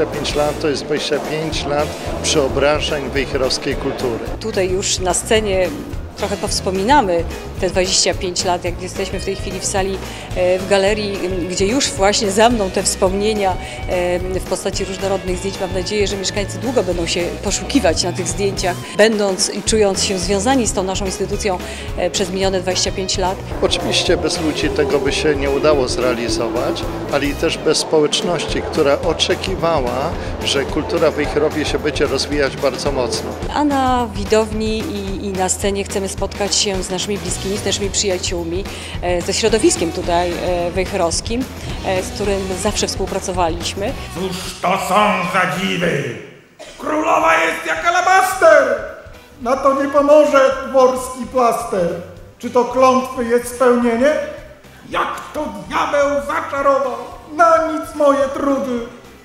25 lat to jest 25 lat przeobrażeń wejherowskiej kultury. Tutaj już na scenie trochę powspominamy te 25 lat, jak jesteśmy w tej chwili w sali, w galerii, gdzie już właśnie za mną te wspomnienia w postaci różnorodnych zdjęć. Mam nadzieję, że mieszkańcy długo będą się poszukiwać na tych zdjęciach, będąc i czując się związani z tą naszą instytucją przez minione 25 lat. Oczywiście bez ludzi tego by się nie udało zrealizować, ale i też bez społeczności, która oczekiwała, że kultura w Wejherowie się będzie rozwijać bardzo mocno. A na widowni i na scenie chcemy spotkać się z naszymi bliskimi, z naszymi przyjaciółmi, ze środowiskiem tutaj wejherowskim, z którym zawsze współpracowaliśmy. Cóż to są za dziwy? Królowa jest jak alabaster! Na to nie pomoże dworski plaster. Czy to klątwy jest spełnienie? Jak to diabeł zaczarował? Na nic moje trudy.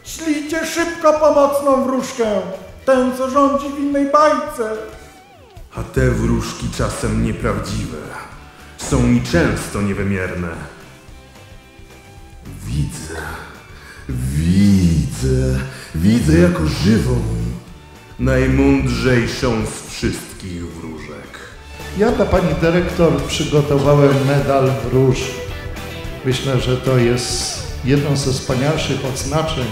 Ślijcie szybko pomocną wróżkę, tę co rządzi w innej bajce. A te wróżki czasem nieprawdziwe, są mi często niewymierne. Widzę jako żywą, najmądrzejszą z wszystkich wróżek. Ja dla pani dyrektor przygotowałem medal wróż. Myślę, że to jest jedno ze wspanialszych odznaczeń